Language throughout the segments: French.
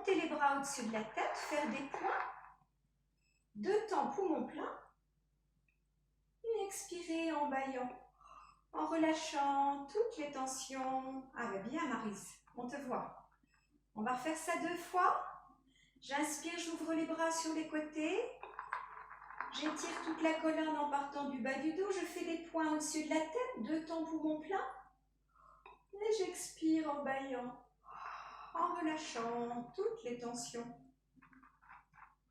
porter les bras au-dessus de la tête, faire des points. 2 temps poumon plein. Et expirer en bâillant, en relâchant toutes les tensions. Ah ben bien Maryse, on te voit. On va refaire ça 2 fois. J'inspire, j'ouvre les bras sur les côtés. J'étire toute la colonne en partant du bas du dos. Je fais des points au-dessus de la tête, 2 temps poumon plein. Et j'expire en bâillant, en relâchant toutes les tensions.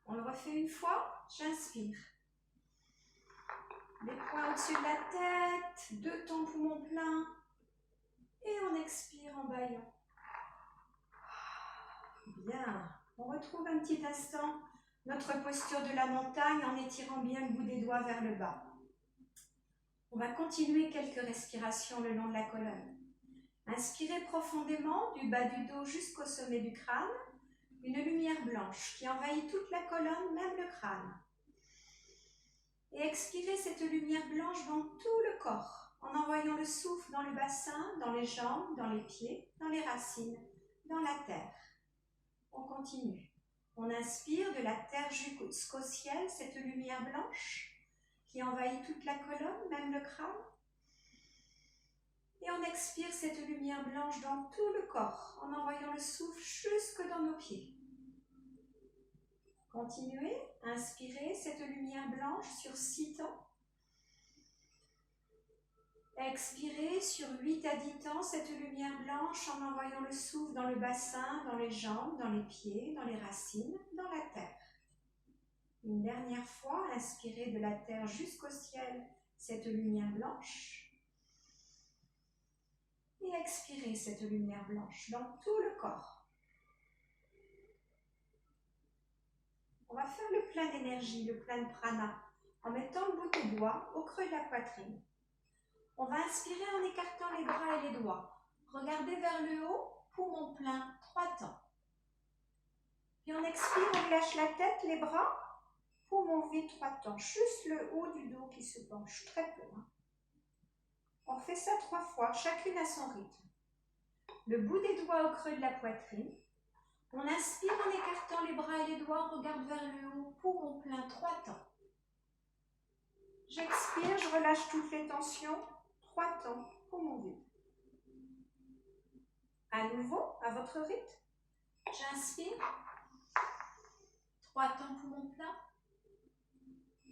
On le refait une fois. J'inspire. Les points au-dessus de la tête, 2 temps poumon plein. Et on expire en bâillant. Bien. On retrouve un petit instant notre posture de la montagne en étirant bien le bout des doigts vers le bas. On va continuer quelques respirations le long de la colonne. Inspirez profondément du bas du dos jusqu'au sommet du crâne. Une lumière blanche qui envahit toute la colonne, même le crâne. Et expirez cette lumière blanche dans tout le corps, en envoyant le souffle dans le bassin, dans les jambes, dans les pieds, dans les racines, dans la terre. On continue. On inspire de la terre jusqu'au ciel cette lumière blanche qui envahit toute la colonne, même le crâne. Et on expire cette lumière blanche dans tout le corps, en envoyant le souffle jusque dans nos pieds. Continuez, inspirez cette lumière blanche sur 6 temps. Expirez sur 8 à 10 temps cette lumière blanche en envoyant le souffle dans le bassin, dans les jambes, dans les pieds, dans les racines, dans la terre. Une dernière fois, inspirez de la terre jusqu'au ciel cette lumière blanche. Et expirez cette lumière blanche dans tout le corps. On va faire le plein d'énergie, le plein de prana, en mettant le bout des doigts au creux de la poitrine. On va inspirer en écartant les bras et les doigts. Regardez vers le haut, poumon plein, 3 temps. Puis on expire, on relâche la tête, les bras, poumon vide, 3 temps. Juste le haut du dos qui se penche, très peu. On fait ça 3 fois, chacune à son rythme. Le bout des doigts au creux de la poitrine. On inspire en écartant les bras et les doigts, on regarde vers le haut, poumon plein, 3 temps. J'expire, je relâche toutes les tensions, 3 temps, poumon vide. À nouveau, à votre rythme, j'inspire, 3 temps, poumon plein.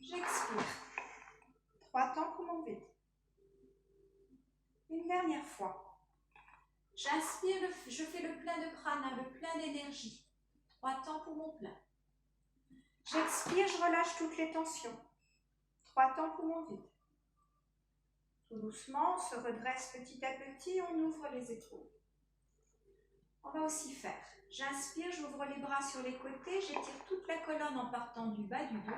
J'expire, 3 temps, poumon vide. Une dernière fois. J'inspire, je fais le plein de prana, le plein d'énergie. 3 temps, poumon plein. J'expire, je relâche toutes les tensions. 3 temps, poumon vide. Tout doucement, on se redresse petit à petit, on ouvre les épaules. On va aussi faire. J'inspire, j'ouvre les bras sur les côtés, j'étire toute la colonne en partant du bas du dos.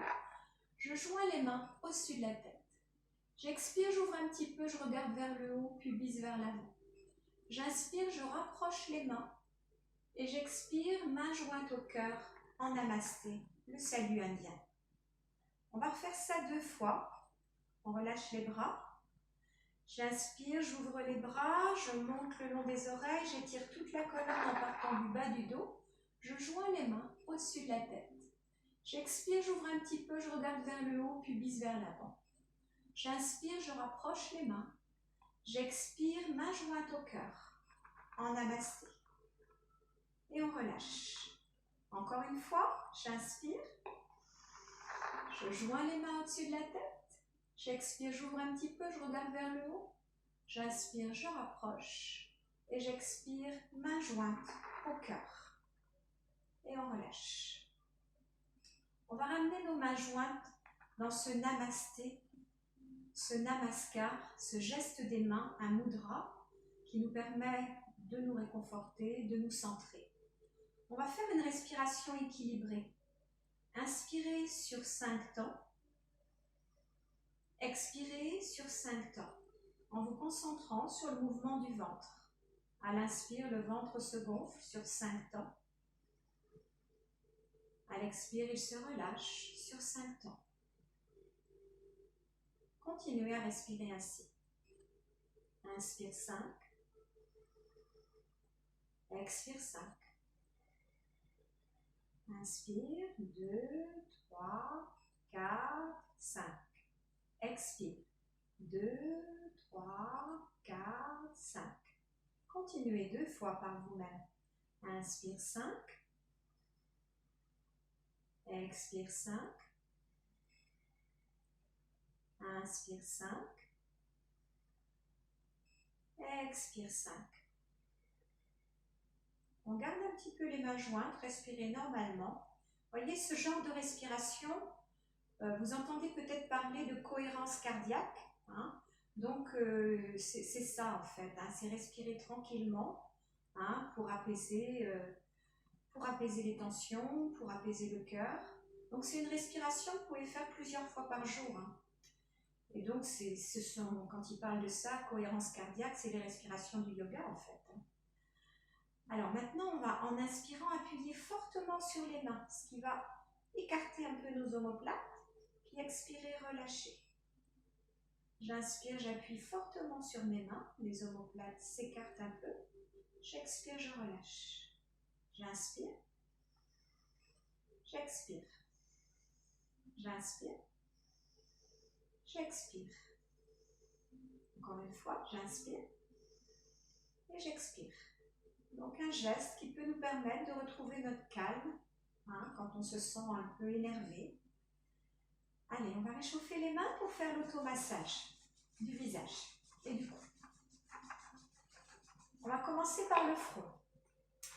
Je joins les mains au-dessus de la tête. J'expire, j'ouvre un petit peu, je regarde vers le haut, pubis vers l'avant. J'inspire, je rapproche les mains et j'expire, main jointe au cœur en namasté, le salut indien. On va refaire ça 2 fois. On relâche les bras. J'inspire, j'ouvre les bras, je monte le long des oreilles, j'étire toute la colonne en partant du bas du dos. Je joins les mains au-dessus de la tête. J'expire, j'ouvre un petit peu, je regarde vers le haut, pubis vers l'avant. J'inspire, je rapproche les mains. J'expire, main jointe au cœur, en namasté. Et on relâche. Encore une fois, j'inspire. Je joins les mains au-dessus de la tête. J'expire, j'ouvre un petit peu, je regarde vers le haut. J'inspire, je rapproche. Et j'expire, main jointe au cœur. Et on relâche. On va ramener nos mains jointes dans ce namasté, ce namaskar, ce geste des mains, un mudra, qui nous permet de nous réconforter, de nous centrer. On va faire une respiration équilibrée. Inspirez sur 5 temps. Expirez sur 5 temps, en vous concentrant sur le mouvement du ventre. À l'inspire, le ventre se gonfle sur 5 temps. À l'expire, il se relâche sur 5 temps. Continuez à respirer ainsi. Inspire 5. Expire 5. Inspire, 2, 3, 4, 5. Expire, 2, 3, 4, 5. Continuez 2 fois par vous-même. Inspire 5. Expire 5. Inspire 5. Expire 5. On garde un petit peu les mains jointes, respirez normalement. Voyez ce genre de respiration, vous entendez peut-être parler de cohérence cardiaque. Hein? Donc c'est ça en fait, hein? C'est respirer tranquillement, hein, pour apaiser les tensions, pour apaiser le cœur. Donc c'est une respiration que vous pouvez faire plusieurs fois par jour. Hein? Et donc quand il parle de ça, cohérence cardiaque, c'est les respirations du yoga en fait. Hein? Alors maintenant, on va en inspirant appuyer fortement sur les mains, ce qui va écarter un peu nos omoplates, puis expirer, relâcher. J'inspire, j'appuie fortement sur mes mains, les omoplates s'écartent un peu. J'expire, je relâche. J'inspire. J'expire. J'inspire. J'expire. Encore une fois, j'inspire et j'expire. Donc un geste qui peut nous permettre de retrouver notre calme, hein, quand on se sent un peu énervé. Allez, on va réchauffer les mains pour faire l'automassage du visage et du cou. On va commencer par le front.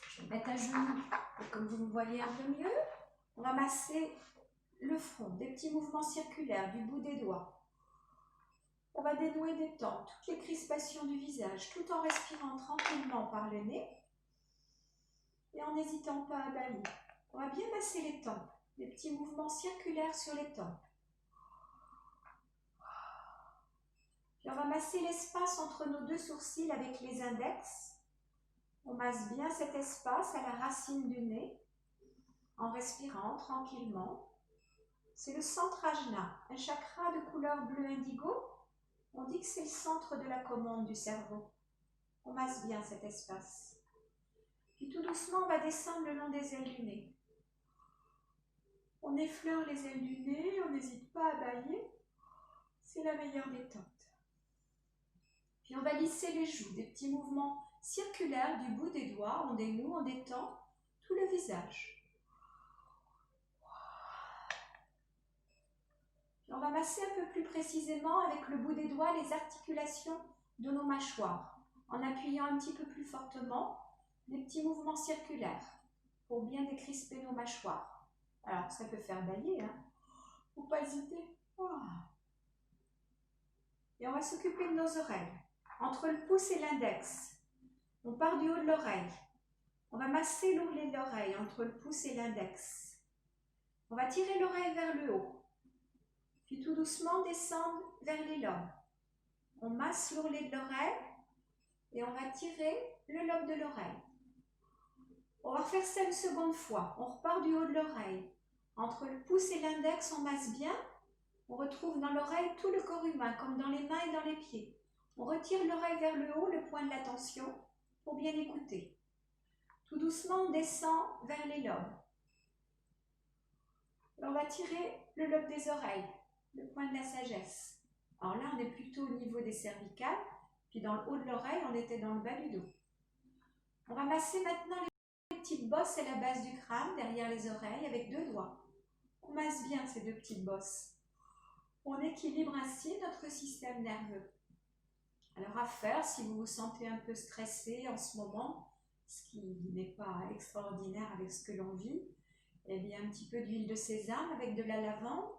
Je vais me mettre à genoux pour que vous me voyez un peu mieux. On va masser le front, des petits mouvements circulaires du bout des doigts. On va dénouer, détendre toutes les crispations du visage tout en respirant tranquillement par le nez et en n'hésitant pas à bâillir. On va bien masser les tempes, des petits mouvements circulaires sur les tempes. Puis on va masser l'espace entre nos deux sourcils avec les index. On masse bien cet espace à la racine du nez en respirant tranquillement. C'est le centre ajna, un chakra de couleur bleu indigo. On dit que c'est le centre de la commande du cerveau. On masse bien cet espace. Puis tout doucement, on va descendre le long des ailes du nez. On effleure les ailes du nez, on n'hésite pas à bâiller. C'est la meilleure détente. Puis on va lisser les joues, des petits mouvements circulaires du bout des doigts. On dénoue, on détend tout le visage. Puis on va masser un peu plus précisément avec le bout des doigts les articulations de nos mâchoires, en appuyant un petit peu plus fortement des petits mouvements circulaires pour bien décrisper nos mâchoires. Alors ça peut faire bâiller, hein. Faut pas hésiter. Et on va s'occuper de nos oreilles. Entre le pouce et l'index, on part du haut de l'oreille. On va masser l'ourlet de l'oreille entre le pouce et l'index. On va tirer l'oreille vers le haut. Puis tout doucement descendre vers les lobes. On masse l'ourlet de l'oreille et on va tirer le lobe de l'oreille. On va faire ça une seconde fois. On repart du haut de l'oreille. Entre le pouce et l'index, on masse bien. On retrouve dans l'oreille tout le corps humain, comme dans les mains et dans les pieds. On retire l'oreille vers le haut, le point de l'attention, pour bien écouter. Tout doucement, on descend vers les lobes. Et on va tirer le lobe des oreilles, le point de la sagesse. Alors là, on est plutôt au niveau des cervicales, puis dans le haut de l'oreille, on était dans le bas du dos. On va masser maintenant les petites bosses à la base du crâne, derrière les oreilles, avec 2 doigts. On masse bien ces 2 petites bosses. On équilibre ainsi notre système nerveux. Alors à faire, si vous vous sentez un peu stressé en ce moment, ce qui n'est pas extraordinaire avec ce que l'on vit, eh bien un petit peu d'huile de sésame avec de la lavande.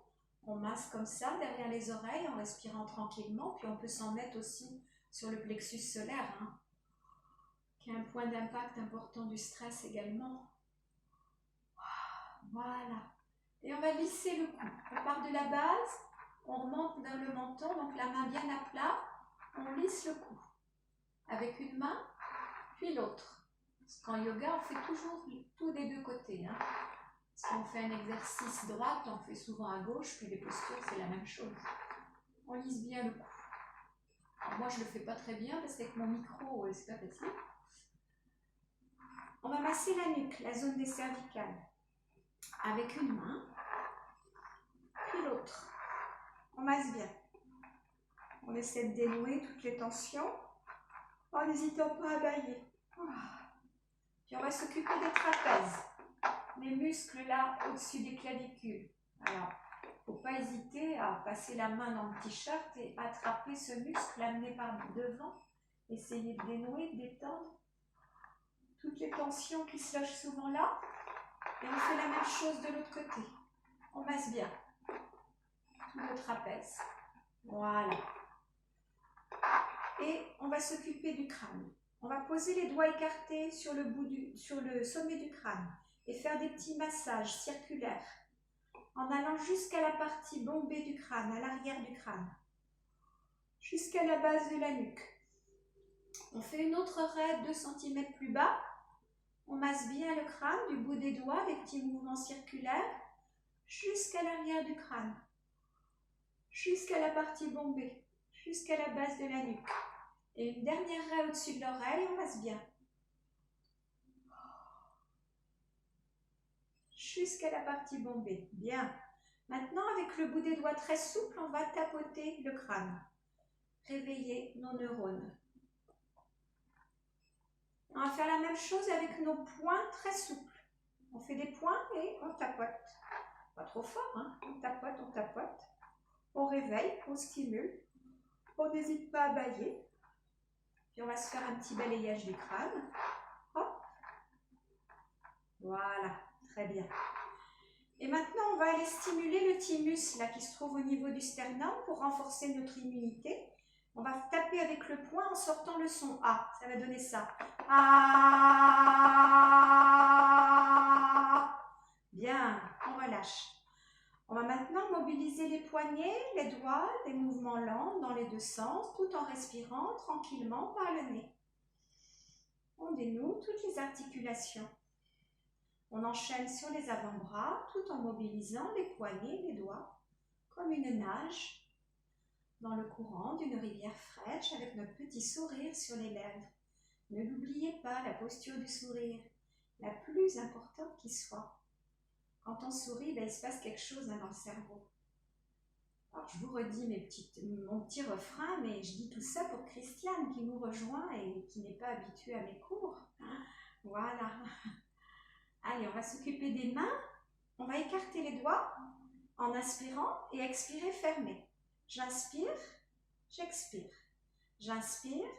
On masse comme ça derrière les oreilles en respirant tranquillement, puis on peut s'en mettre aussi sur le plexus solaire, hein, qui est un point d'impact important du stress également. Voilà. Et on va lisser le cou. On part de la base, on remonte vers le menton, donc la main bien à plat, on lisse le cou. Avec une main, puis l'autre. Parce qu'en yoga, on fait toujours tout des 2 côtés. Hein. Si on fait un exercice droite, on fait souvent à gauche, puis les postures, c'est la même chose. On lisse bien le cou. Alors moi, je ne le fais pas très bien, parce qu'avec mon micro, c'est pas facile. On va masser la nuque, la zone des cervicales. avec une main, puis l'autre. On masse bien. On essaie de dénouer toutes les tensions en n'hésitant pas à bailler. Puis on va s'occuper des trapèzes, les muscles là au-dessus des clavicules. Alors, il ne faut pas hésiter à passer la main dans le t-shirt et attraper ce muscle, l'amener par devant. Essayez de dénouer, de détendre toutes les tensions qui se logent souvent là. Et on fait la même chose de l'autre côté. On masse bien tout le trapèze. Voilà. Et on va s'occuper du crâne. On va poser les doigts écartés sur le sommet du crâne et faire des petits massages circulaires en allant jusqu'à la partie bombée du crâne, à l'arrière du crâne, jusqu'à la base de la nuque. On fait une autre raie 2 cm plus bas. On masse bien le crâne du bout des doigts, des petits mouvements circulaires, jusqu'à l'arrière du crâne, jusqu'à la partie bombée, jusqu'à la base de la nuque. Et une dernière raie au-dessus de l'oreille, on masse bien. Jusqu'à la partie bombée. Bien. Maintenant, avec le bout des doigts très souple, on va tapoter le crâne. Réveiller nos neurones. On va faire la même chose avec nos poings très souples. On fait des poings et on tapote. Pas trop fort, hein? On tapote, on tapote. On réveille, on stimule. On n'hésite pas à bailler. Puis on va se faire un petit balayage du crâne. Hop. Voilà, très bien. Et maintenant, on va aller stimuler le thymus là, qui se trouve au niveau du sternum pour renforcer notre immunité. On va taper avec le poing en sortant le son A. Ça va donner ça. A. Bien, on relâche. On va maintenant mobiliser les poignets, les doigts, des mouvements lents dans les deux sens, tout en respirant tranquillement par le nez. On dénoue toutes les articulations. On enchaîne sur les avant-bras tout en mobilisant les poignets, les doigts, comme une nage dans le courant d'une rivière fraîche avec notre petit sourire sur les lèvres. Ne l'oubliez pas, la posture du sourire, la plus importante qui soit. Quand on sourit, ben, il se passe quelque chose dans le cerveau. Alors, je vous redis mon petit refrain, mais je dis tout ça pour Christiane qui nous rejoint et qui n'est pas habituée à mes cours. Voilà. Allez, on va s'occuper des mains. On va écarter les doigts en inspirant et expirer fermé. J'inspire, j'expire. J'inspire,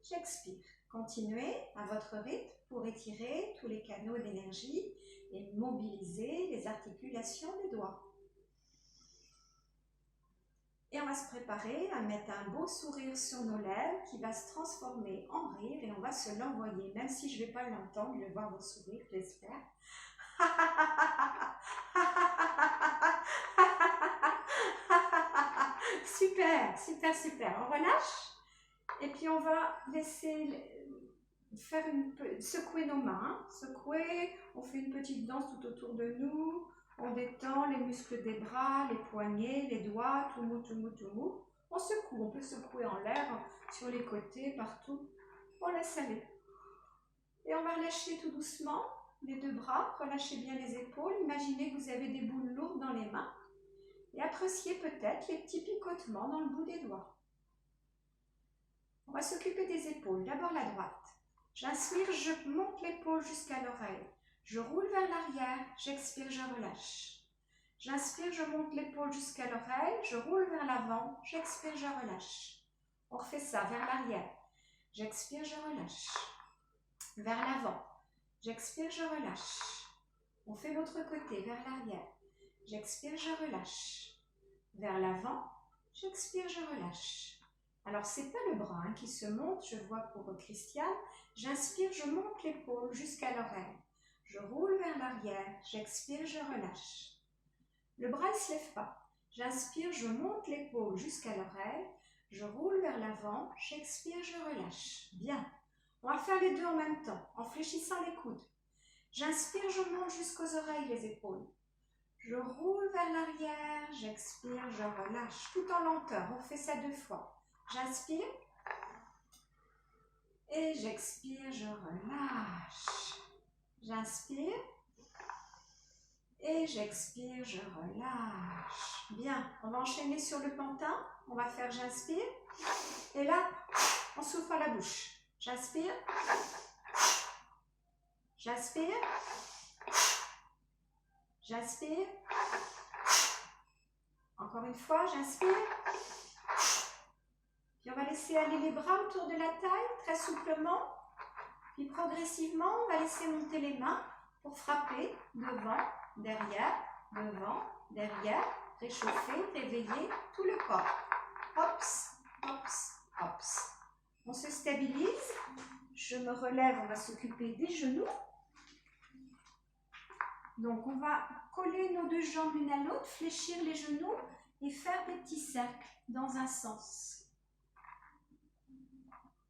j'expire. Continuez à votre rythme pour étirer tous les canaux d'énergie et mobiliser les articulations des doigts. Et on va se préparer à mettre un beau sourire sur nos lèvres qui va se transformer en rire et on va se l'envoyer. Même si je ne vais pas l'entendre, je vais voir vos sourires, j'espère. Super, super, super. On relâche et puis on va laisser secouer nos mains. Secouer, on fait une petite danse tout autour de nous. On détend les muscles des bras, les poignets, les doigts, tout mou, tout mou, tout mou. On secoue, on peut secouer en l'air, sur les côtés, partout. On laisse aller. Et on va relâcher tout doucement les deux bras, relâchez bien les épaules. Imaginez que vous avez des boules lourdes dans les mains. Et appréciez peut-être les petits picotements dans le bout des doigts. On va s'occuper des épaules. D'abord la droite. J'inspire, je monte l'épaule jusqu'à l'oreille. Je roule vers l'arrière, j'expire, je relâche. J'inspire, je monte l'épaule jusqu'à l'oreille, je roule vers l'avant, j'expire, je relâche. On refait ça, vers l'arrière. J'expire, je relâche. Vers l'avant. J'expire, je relâche. On fait l'autre côté, vers l'arrière. J'expire, je relâche. Vers l'avant, j'expire, je relâche. Alors, ce n'est pas le bras qui se monte, je vois pour Christiane. J'inspire, je monte l'épaule jusqu'à l'oreille. Je roule vers l'arrière, j'expire, je relâche. Le bras ne se lève pas. J'inspire, je monte l'épaule jusqu'à l'oreille. Je roule vers l'avant, j'expire, je relâche. Bien. On va faire les deux en même temps, en fléchissant les coudes. J'inspire, je monte jusqu'aux oreilles les épaules. Je roule vers l'arrière, j'expire, je relâche, tout en lenteur. On fait ça 2 fois. J'inspire et j'expire, je relâche. J'inspire Et j'expire, je relâche. Bien, on va enchaîner sur le pantin. On va faire j'inspire. Et là, on souffle à la bouche. J'inspire. J'inspire. J'inspire. Encore une fois, j'inspire. Puis on va laisser aller les bras autour de la taille, très souplement. Puis progressivement, on va laisser monter les mains pour frapper devant, derrière, devant, derrière, réchauffer, réveiller tout le corps. Hops, hops, hops. On se stabilise. Je me relève, on va s'occuper des genoux. Donc on va coller nos deux jambes l'une à l'autre, fléchir les genoux et faire des petits cercles dans un sens.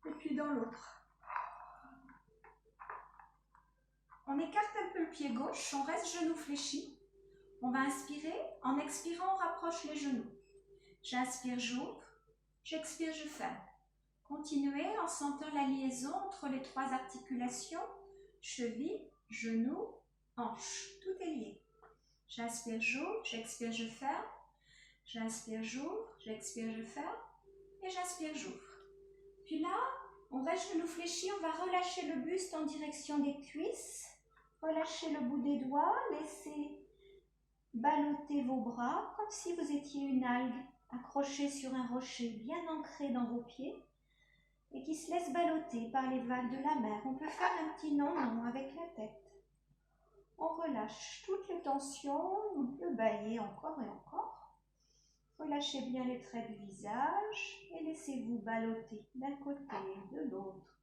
Et puis dans l'autre. On écarte un peu le pied gauche, on reste genou fléchi. On va inspirer. En expirant, on rapproche les genoux. J'inspire, j'ouvre. J'expire, je ferme. Continuez en sentant la liaison entre les trois articulations, cheville, genou, hanche. Tout est lié. J'inspire, j'ouvre. J'expire, je ferme. J'inspire, j'ouvre. J'expire, je ferme. Et j'inspire, j'ouvre. Puis là, on reste genou fléchi. On va relâcher le buste en direction des cuisses. Relâchez le bout des doigts, laissez ballotter vos bras comme si vous étiez une algue accrochée sur un rocher bien ancré dans vos pieds et qui se laisse ballotter par les vagues de la mer. On peut faire un petit non-non avec la tête. On relâche toutes les tensions, on peut bâiller encore et encore. Relâchez bien les traits du visage et laissez-vous ballotter d'un côté et de l'autre,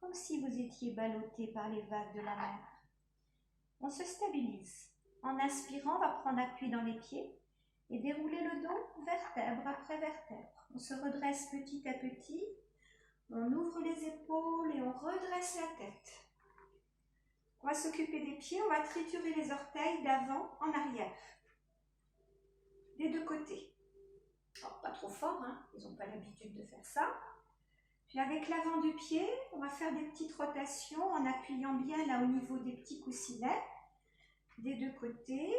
comme si vous étiez ballotté par les vagues de la mer. On se stabilise. En inspirant, on va prendre appui dans les pieds et dérouler le dos vertèbre après vertèbre. On se redresse petit à petit. On ouvre les épaules et on redresse la tête. On va s'occuper des pieds. On va triturer les orteils d'avant en arrière. Des deux côtés. Alors, pas trop fort, hein? Ils n'ont pas l'habitude de faire ça. Puis avec l'avant du pied, on va faire des petites rotations en appuyant bien là au niveau des petits coussinets. Des deux côtés,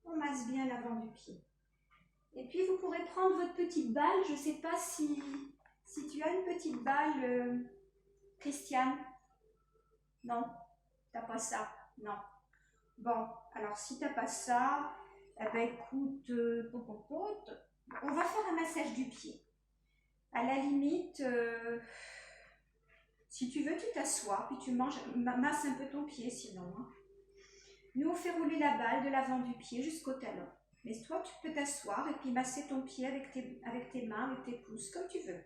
on masse bien l'avant du pied. Et puis vous pourrez prendre votre petite balle. Je ne sais pas si tu as une petite balle, Christiane. Non, tu n'as pas ça. Non. Bon, alors si tu n'as pas ça, eh ben écoute, on va faire un massage du pied. À la limite, si tu veux, tu t'assois, puis tu masses un peu ton pied sinon. Hein. Nous, on fait rouler la balle de l'avant du pied jusqu'au talon. Mais toi, tu peux t'asseoir et puis masser ton pied avec tes mains, avec tes pouces, comme tu veux.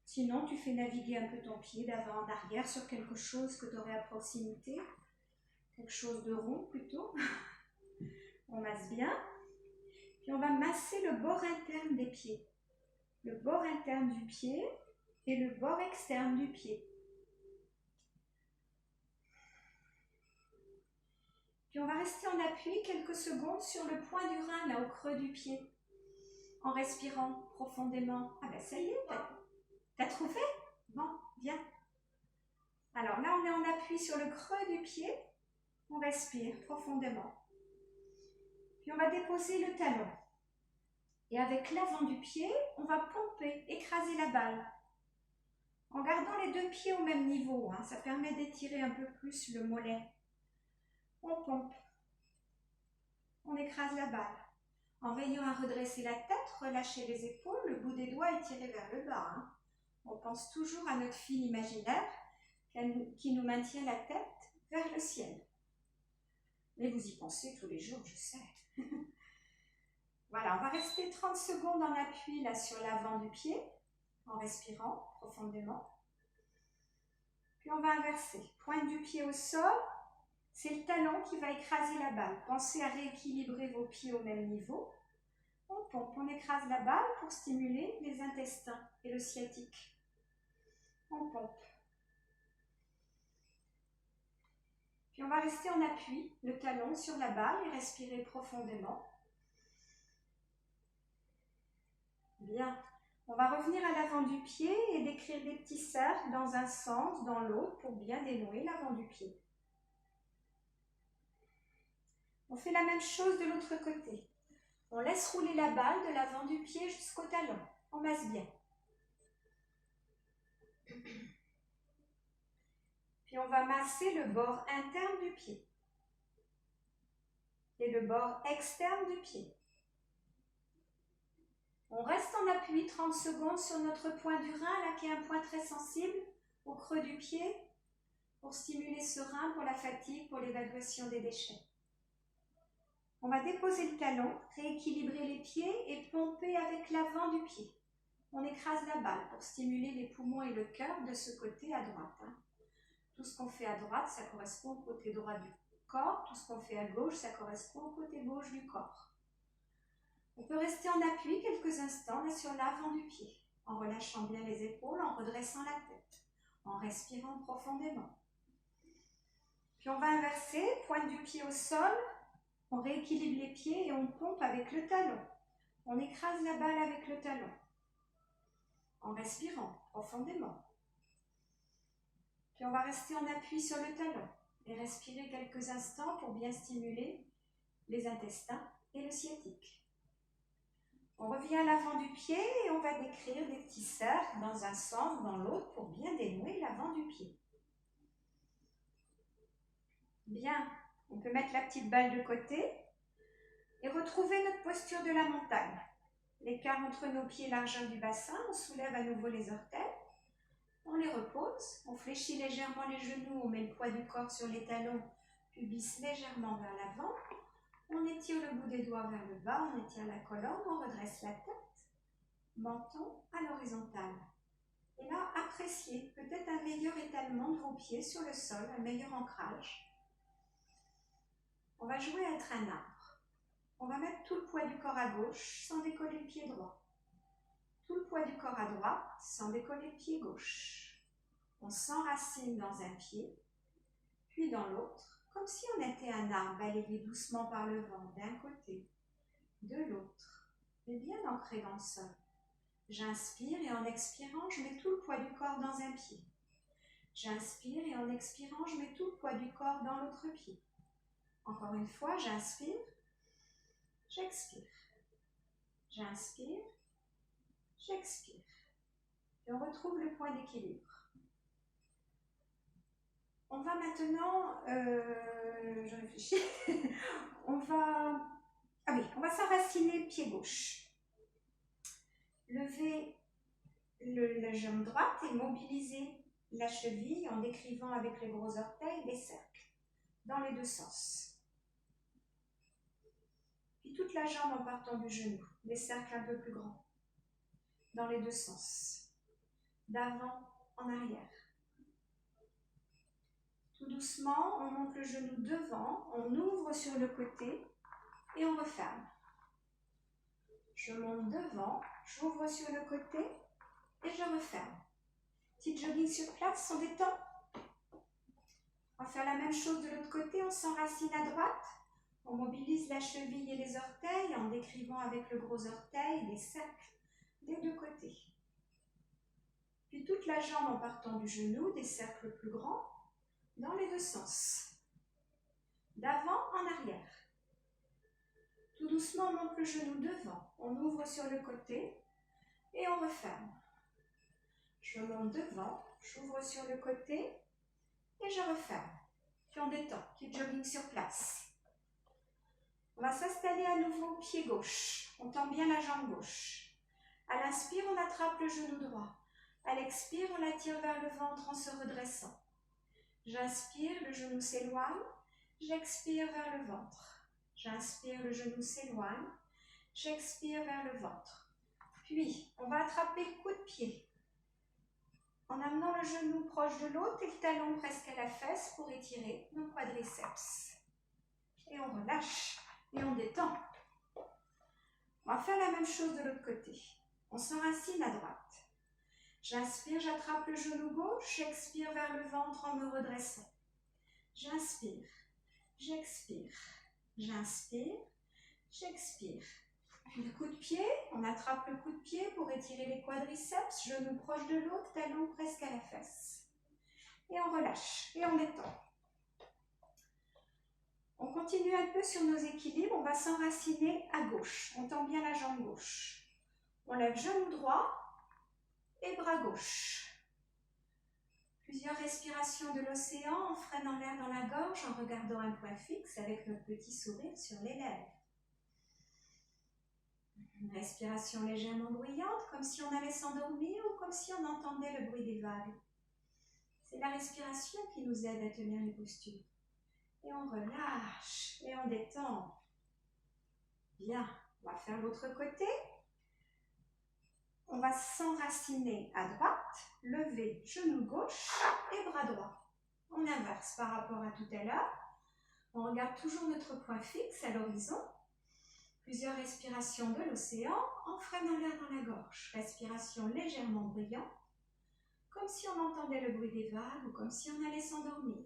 Sinon, tu fais naviguer un peu ton pied d'avant en arrière sur quelque chose que tu aurais à proximité. Quelque chose de rond plutôt. On masse bien. Puis on va masser le bord interne des pieds. Le bord interne du pied et le bord externe du pied. Puis on va rester en appui quelques secondes sur le point du rein, là au creux du pied, en respirant profondément. Ah ben ça y est, t'as trouvé? Bon, viens. Alors là, on est en appui sur le creux du pied. On respire profondément. Puis on va déposer le talon. Et avec l'avant du pied, on va pomper, écraser la balle. En gardant les deux pieds au même niveau, hein, ça permet d'étirer un peu plus le mollet. On pompe. On écrase la balle. En veillant à redresser la tête, relâcher les épaules, le bout des doigts étiré vers le bas. Hein. On pense toujours à notre fil imaginaire qui nous maintient la tête vers le ciel. Mais vous y pensez tous les jours, je sais. Voilà, on va rester 30 secondes en appui là sur l'avant du pied, en respirant profondément. Puis on va inverser. Pointe du pied au sol, c'est le talon qui va écraser la balle. Pensez à rééquilibrer vos pieds au même niveau. On pompe, on écrase la balle pour stimuler les intestins et le sciatique. On pompe. Puis on va rester en appui, le talon sur la balle et respirer profondément. Bien. On va revenir à l'avant du pied et décrire des petits cercles dans un sens, dans l'autre, pour bien dénouer l'avant du pied. On fait la même chose de l'autre côté. On laisse rouler la balle de l'avant du pied jusqu'au talon. On masse bien. Puis on va masser le bord interne du pied et le bord externe du pied. On reste en appui 30 secondes sur notre point du rein, là qui est un point très sensible au creux du pied, pour stimuler ce rein, pour la fatigue, pour l'évacuation des déchets. On va déposer le talon, rééquilibrer les pieds et pomper avec l'avant du pied. On écrase la balle pour stimuler les poumons et le cœur de ce côté à droite. Tout ce qu'on fait à droite, ça correspond au côté droit du corps. Tout ce qu'on fait à gauche, ça correspond au côté gauche du corps. On peut rester en appui quelques instants là sur l'avant du pied, en relâchant bien les épaules, en redressant la tête, en respirant profondément. Puis on va inverser, pointe du pied au sol, on rééquilibre les pieds et on pompe avec le talon. On écrase la balle avec le talon, en respirant profondément. Puis on va rester en appui sur le talon et respirer quelques instants pour bien stimuler les intestins et le sciatique. On revient à l'avant du pied et on va décrire des petits cercles dans un sens, dans l'autre, pour bien dénouer l'avant du pied. Bien, on peut mettre la petite balle de côté et retrouver notre posture de la montagne. L'écart entre nos pieds, largeur du bassin, on soulève à nouveau les orteils, on les repose, on fléchit légèrement les genoux, on met le poids du corps sur les talons, pubis légèrement vers l'avant. On étire le bout des doigts vers le bas, on étire la colonne, on redresse la tête, menton à l'horizontale. Et là, appréciez peut-être un meilleur étalement de vos pieds sur le sol, un meilleur ancrage. On va jouer à être un arbre. On va mettre tout le poids du corps à gauche sans décoller le pied droit. Tout le poids du corps à droite sans décoller le pied gauche. On s'enracine dans un pied, puis dans l'autre. Comme si on était un arbre balayé doucement par le vent d'un côté, de l'autre, mais bien ancré dans le sol. J'inspire et en expirant, je mets tout le poids du corps dans un pied. J'inspire et en expirant, je mets tout le poids du corps dans l'autre pied. Encore une fois, j'inspire, j'expire. J'inspire, j'expire. Et on retrouve le point d'équilibre. On va maintenant, je réfléchis, on va s'enraciner pied gauche. Lever la jambe droite et mobiliser la cheville en décrivant avec les gros orteils des cercles dans les deux sens. Puis toute la jambe en partant du genou, des cercles un peu plus grands, dans les deux sens, d'avant en arrière. Tout doucement, on monte le genou devant, on ouvre sur le côté et on referme. Je monte devant, j'ouvre sur le côté et je referme. Petit jogging sur place, on détend. On va faire la même chose de l'autre côté, on s'enracine à droite. On mobilise la cheville et les orteils en décrivant avec le gros orteil des cercles des deux côtés. Puis toute la jambe en partant du genou, des cercles plus grands, dans les deux sens, d'avant en arrière. Tout doucement, on monte le genou devant, on ouvre sur le côté et on referme. Je monte devant, j'ouvre sur le côté et je referme. Puis on détend, petit jogging sur place. On va s'installer à nouveau pied gauche, on tend bien la jambe gauche. À l'inspire, on attrape le genou droit. À l'expire, on l'attire vers le ventre en se redressant. J'inspire, le genou s'éloigne. J'expire vers le ventre. J'inspire, le genou s'éloigne. J'expire vers le ventre. Puis, on va attraper le coup de pied en amenant le genou proche de l'autre et le talon presque à la fesse pour étirer nos quadriceps. Et on relâche et on détend. On va faire la même chose de l'autre côté. On s'enracine à droite. J'inspire, j'attrape le genou gauche, j'expire vers le ventre en me redressant. J'inspire, j'expire, j'inspire, j'expire. Puis le coup de pied, on attrape le coup de pied pour étirer les quadriceps, genou proche de l'autre, talon presque à la fesse. Et on relâche et on détend. On continue. continue un peu sur nos équilibres. On va s'enraciner à gauche. On tend bien la jambe gauche. On lève genou droit et bras gauche. Plusieurs respirations de l'océan en freinant l'air dans la gorge, en regardant un point fixe avec notre petit sourire sur les lèvres. Une respiration légèrement bruyante, comme si on allait s'endormir ou comme si on entendait le bruit des vagues. C'est la respiration qui nous aide à tenir les postures. Et on relâche et on détend. Bien, on va faire l'autre côté. On va s'enraciner à droite, lever genou gauche et bras droit. On inverse par rapport à tout à l'heure. On regarde toujours notre point fixe à l'horizon. Plusieurs respirations de l'océan en freinant l'air dans la gorge. Respiration légèrement bruyante, comme si on entendait le bruit des vagues ou comme si on allait s'endormir.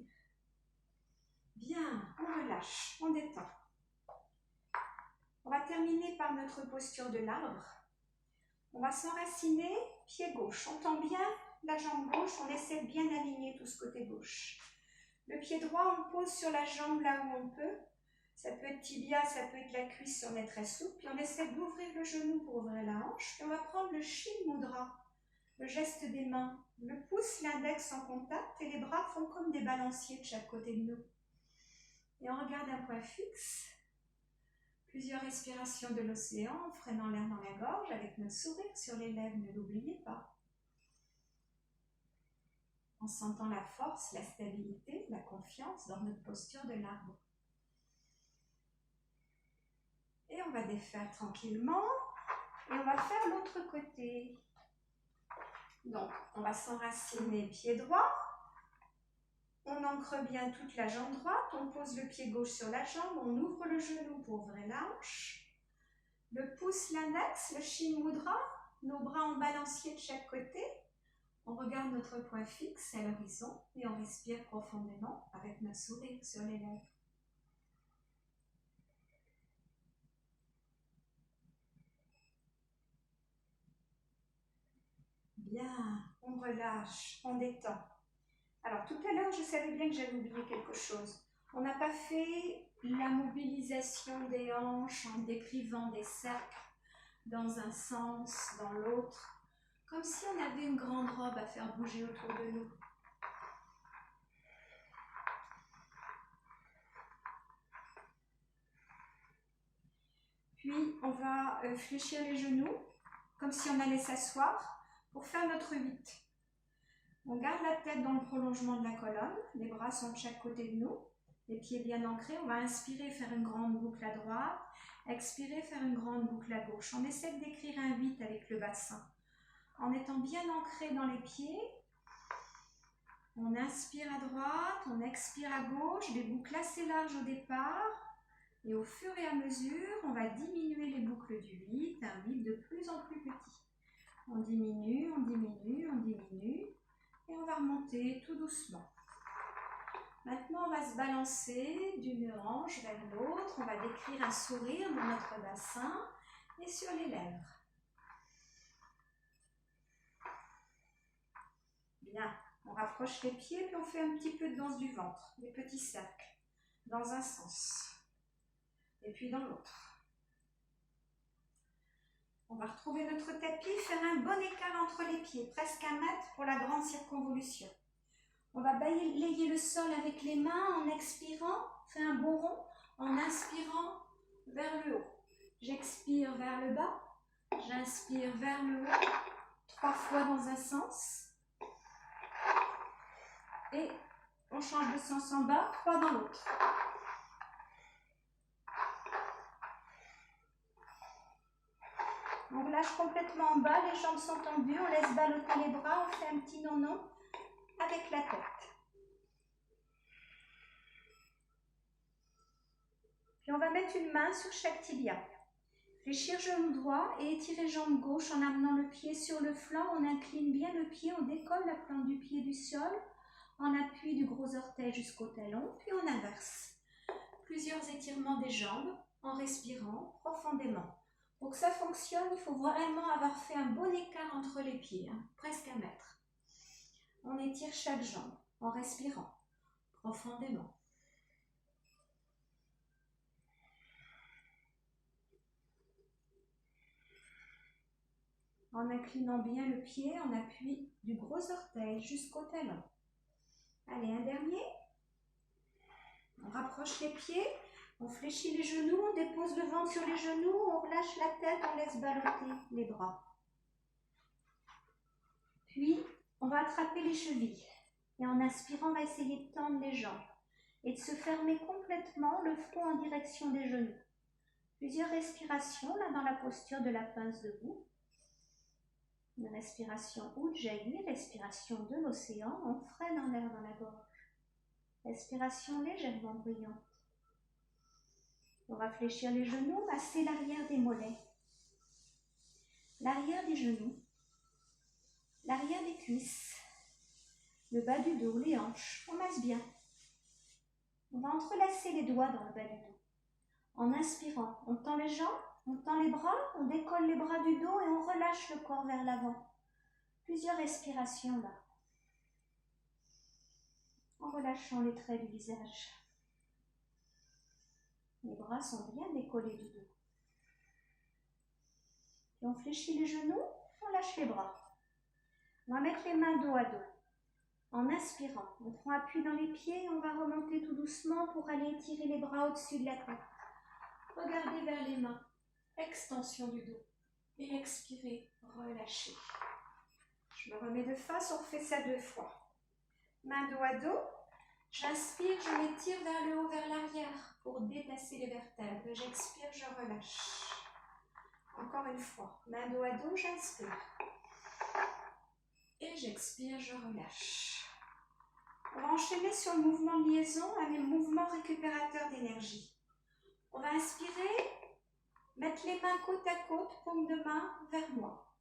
Bien, on relâche, on détend. On va terminer par notre posture de l'arbre. On va s'enraciner, pied gauche. On tend bien la jambe gauche, on essaie de bien aligner tout ce côté gauche. Le pied droit, on le pose sur la jambe là où on peut. Ça peut être tibia, ça peut être la cuisse si on est très souple. Puis on essaie d'ouvrir le genou pour ouvrir la hanche. Puis on va prendre le Shin Mudra, le geste des mains. Le pouce, l'index en contact et les bras font comme des balanciers de chaque côté de nous. Et on regarde un point fixe. Plusieurs respirations de l'océan en freinant l'air dans la gorge avec notre sourire sur les lèvres, ne l'oubliez pas. En sentant la force, la stabilité, la confiance dans notre posture de l'arbre. Et on va défaire tranquillement et on va faire l'autre côté. Donc, on va s'enraciner pied droit. On ancre bien toute la jambe droite, on pose le pied gauche sur la jambe, on ouvre le genou pour ouvrir la hanche. Le pouce, l'index, le Shin Mudra, nos bras en balancier de chaque côté. On regarde notre point fixe à l'horizon et on respire profondément avec notre sourire sur les lèvres. Bien, on relâche, on détend. Alors tout à l'heure, je savais bien que j'avais oublié quelque chose. On n'a pas fait la mobilisation des hanches en décrivant des cercles dans un sens, dans l'autre, comme si on avait une grande robe à faire bouger autour de nous. Puis on va fléchir les genoux, comme si on allait s'asseoir, pour faire notre 8. On garde la tête dans le prolongement de la colonne, les bras sont de chaque côté de nous, les pieds bien ancrés. On va inspirer, faire une grande boucle à droite, expirer, faire une grande boucle à gauche. On essaie d'écrire un 8 avec le bassin. En étant bien ancré dans les pieds, on inspire à droite, on expire à gauche, des boucles assez larges au départ. Et au fur et à mesure, on va diminuer les boucles du 8, un 8 de plus en plus petit. On diminue, on diminue, on diminue. Et on va remonter tout doucement. Maintenant, on va se balancer d'une hanche vers l'autre. On va décrire un sourire dans notre bassin et sur les lèvres. Bien, on rapproche les pieds puis on fait un petit peu de danse du ventre, des petits cercles, dans un sens et puis dans l'autre. On va retrouver notre tapis, faire un bon écart entre les pieds, presque 1 mètre pour la grande circonvolution. On va balayer le sol avec les mains en expirant, fait un beau rond, en inspirant vers le haut. J'expire vers le bas, j'inspire vers le haut, 3 fois dans un sens. Et on change de sens en bas, 3 dans l'autre. On relâche complètement en bas, les jambes sont tendues, on laisse ballotter les bras, on fait un petit non-non avec la tête. Puis on va mettre une main sur chaque tibia. Fléchir genou droit et étirer jambe gauche en amenant le pied sur le flanc. On incline bien le pied, on décolle la plante du pied du sol en appui du gros orteil jusqu'au talon, puis on inverse. Plusieurs étirements des jambes en respirant profondément. Pour que ça fonctionne, il faut vraiment avoir fait un bon écart entre les pieds, presque 1 mètre. On étire chaque jambe en respirant profondément. En inclinant bien le pied, on appuie du gros orteil jusqu'au talon. Allez, un dernier. On rapproche les pieds, on fléchit les genoux, on dépose le ventre sur les genoux, on relâche la tête, on laisse ballotter les bras. Puis, on va attraper les chevilles. Et en inspirant, on va essayer de tendre les jambes et de se fermer complètement le front en direction des genoux. Plusieurs respirations là dans la posture de la pince debout. Une respiration Ujjayi, respiration de l'océan, on freine en l'air dans la gorge. Respiration légèrement bruyante. On va fléchir les genoux, masser l'arrière des mollets, l'arrière des genoux, l'arrière des cuisses, le bas du dos, les hanches. On masse bien. On va entrelacer les doigts dans le bas du dos. En inspirant, on tend les jambes, on tend les bras, on décolle les bras du dos et on relâche le corps vers l'avant. Plusieurs respirations là. En relâchant les traits du visage. Les bras sont bien décollés du dos. Et on fléchit les genoux, on lâche les bras. On va mettre les mains dos à dos. En inspirant, on prend appui dans les pieds et on va remonter tout doucement pour aller étirer les bras au-dessus de la tête. Regardez vers les mains, extension du dos. Et expirez, relâchez. Je me remets de face, on refait ça 2 fois. Main dos à dos. J'inspire, je m'étire vers le haut, vers l'arrière pour détasser les vertèbres. J'expire, je relâche. Encore une fois, main dos à dos, j'inspire. Et j'expire, je relâche. On va enchaîner sur le mouvement de liaison, un mouvement récupérateur d'énergie. On va inspirer, mettre les mains côte à côte, paume de main vers moi.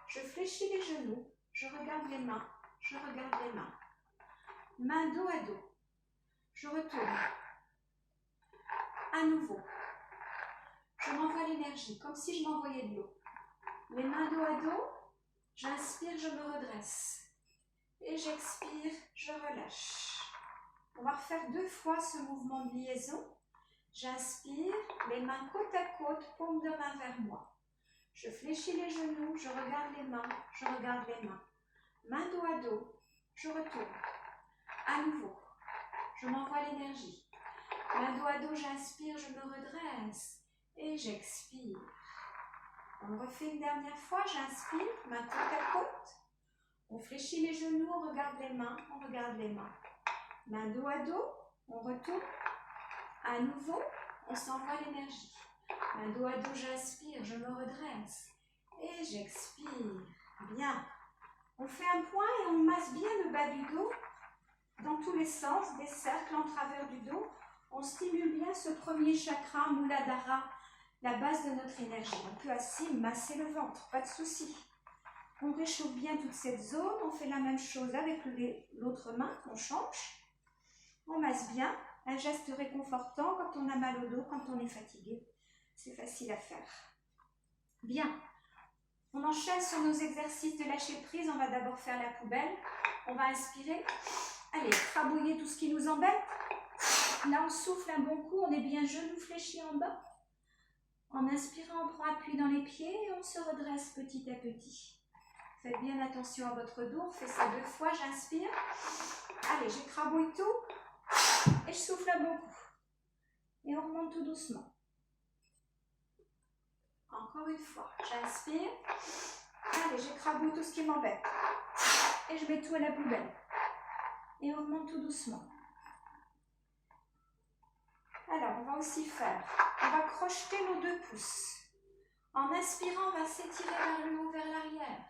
Je fléchis les genoux, je regarde les mains, je regarde les mains. Main dos à dos. Je retourne. À nouveau. Je m'envoie l'énergie, comme si je m'envoyais de l'eau. Les mains dos à dos. J'inspire, je me redresse. Et j'expire, je relâche. On va refaire 2 fois ce mouvement de liaison. J'inspire, les mains côte à côte, paume de main vers moi. Je fléchis les genoux, je regarde les mains, je regarde les mains. Main dos à dos, je retourne. À nouveau, je m'envoie l'énergie. Main dos à dos, j'inspire, je me redresse. Et j'expire. On refait une dernière fois, j'inspire, main côte à côte. On fléchit les genoux, on regarde les mains, on regarde les mains. Main dos à dos, on retourne. À nouveau, on s'envoie l'énergie. Main dos à dos, j'inspire, je me redresse. Et j'expire. Bien. On fait un point et on masse bien le bas du dos dans tous les sens, des cercles en travers du dos. On stimule bien ce premier chakra, Muladhara, la base de notre énergie. On peut ainsi masser le ventre, pas de souci. On réchauffe bien toute cette zone. On fait la même chose avec l'autre main, on change. On masse bien. Un geste réconfortant quand on a mal au dos, quand on est fatigué. C'est facile à faire. Bien. On enchaîne sur nos exercices de lâcher prise. On va d'abord faire la poubelle. On va inspirer. Allez, crabouiller tout ce qui nous embête. Là, on souffle un bon coup. On est bien genoux fléchis en bas. En inspirant, on prend appui dans les pieds et on se redresse petit à petit. Faites bien attention à votre dos. On fait ça 2 fois. J'inspire. Allez, j'écrabouille tout. Et je souffle un bon coup. Et on remonte tout doucement. Encore une fois. J'inspire. Allez, j'écrabouille tout ce qui m'embête. Et je mets tout à la poubelle. Et on remonte tout doucement. Alors, on va aussi faire. On va crocheter nos 2 pouces. En inspirant, on va s'étirer vers le haut, vers l'arrière.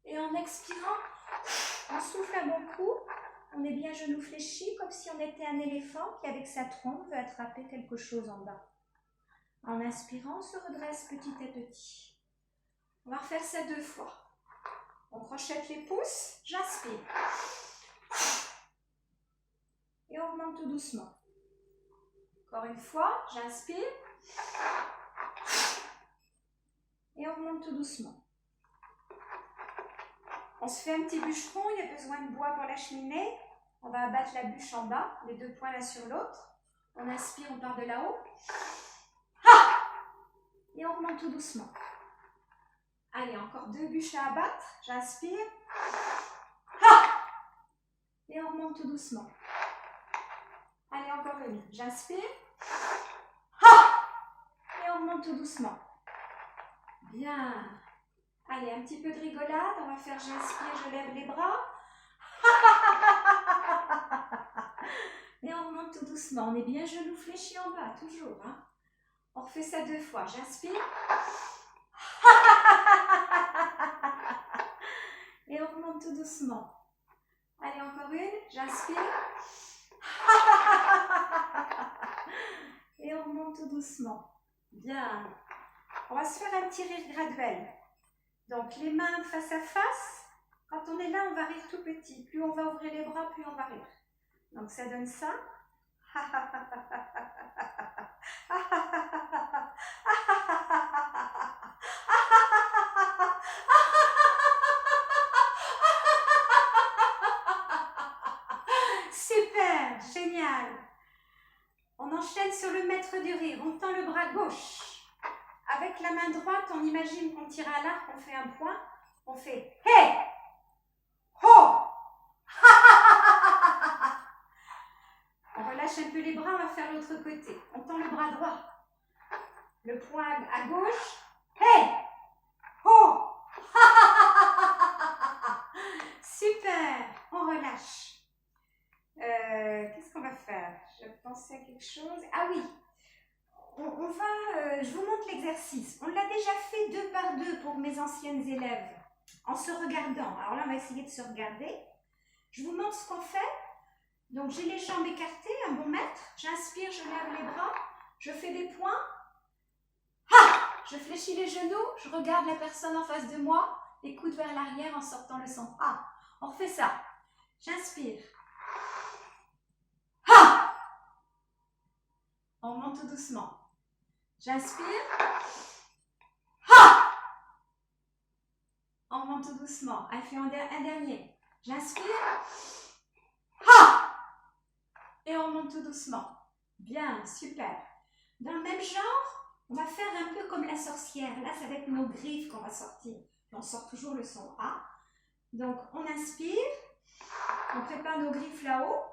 Et en expirant, on souffle un bon coup. On est bien genoux fléchis, comme si on était un éléphant qui, avec sa trompe, veut attraper quelque chose en bas. En inspirant, on se redresse petit à petit. On va refaire ça 2 fois. On crochette les pouces, j'inspire. Et on remonte tout doucement. Encore une fois, j'inspire. Et on remonte tout doucement. On se fait un petit bûcheron, il y a besoin de bois pour la cheminée. On va abattre la bûche en bas, les 2 poings l'un sur l'autre. On inspire, on part de là-haut. Et on remonte tout doucement. Allez, encore 2 bûches à abattre. J'inspire. Ah! Et on remonte tout doucement. Allez, encore une. J'inspire. Ah! Et on remonte tout doucement. Bien. Allez, un petit peu de rigolade. On va faire j'inspire, je lève les bras. Et on remonte tout doucement. On est bien genou fléchi en bas, toujours. Hein? On refait ça 2 fois. J'inspire. Et on remonte tout doucement. Allez, encore une. J'inspire. Et on remonte tout doucement. Bien. On va se faire un petit rire graduel. Donc, les mains face à face. Quand on est là, on va rire tout petit. Plus on va ouvrir les bras, plus on va rire. Donc, ça donne ça. Super, génial. On enchaîne sur le maître du rire. On tend le bras gauche. Avec la main droite, on imagine qu'on tire à l'arc, on fait un point. On fait hey, ho. On relâche un peu les bras, on va faire l'autre côté. On tend le bras droit. Le poing à gauche. Hey, ho. Super, on relâche. Qu'est-ce qu'on va faire? Je pensais à quelque chose. Ah oui, on va, je vous montre l'exercice. On l'a déjà fait 2 par 2 pour mes anciennes élèves, en se regardant. Alors là, on va essayer de se regarder. Je vous montre ce qu'on fait. Donc, j'ai les jambes écartées, un bon mètre. J'inspire, je lève les bras. Je fais des points. Ha! Je fléchis les genoux. Je regarde la personne en face de moi. Les coudes vers l'arrière en sortant le son. Ah! On refait ça. J'inspire. Ha! On remonte tout doucement. J'inspire. Ha! On remonte tout doucement. Allez, fais un dernier. J'inspire. Ha! Et on remonte tout doucement. Bien, super. Dans le même genre, on va faire un peu comme la sorcière. Là, c'est avec nos griffes qu'on va sortir. On sort toujours le son A. Donc, on inspire. On prépare nos griffes là-haut.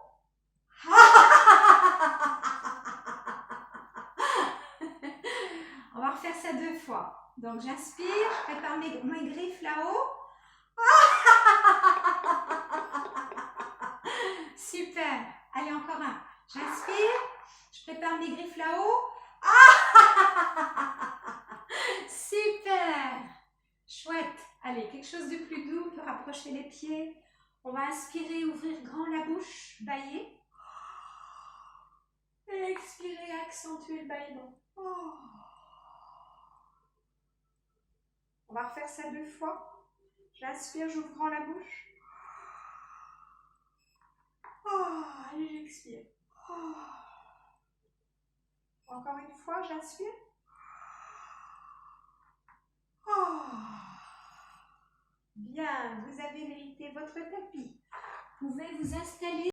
On va refaire ça 2 fois. Donc, j'inspire. Je prépare mes griffes là-haut. Super. Allez, encore un. J'inspire. Je prépare mes griffes là-haut. Super. Chouette. Allez, quelque chose de plus doux. On peut rapprocher les pieds. On va inspirer, ouvrir grand la bouche, bâiller. Et expirer, accentuer le bâillement. On va refaire ça 2 fois. J'inspire, j'ouvre grand la bouche. Allez, j'expire. Encore une fois, j'inspire. Bien, vous avez mérité votre tapis. Vous pouvez vous installer.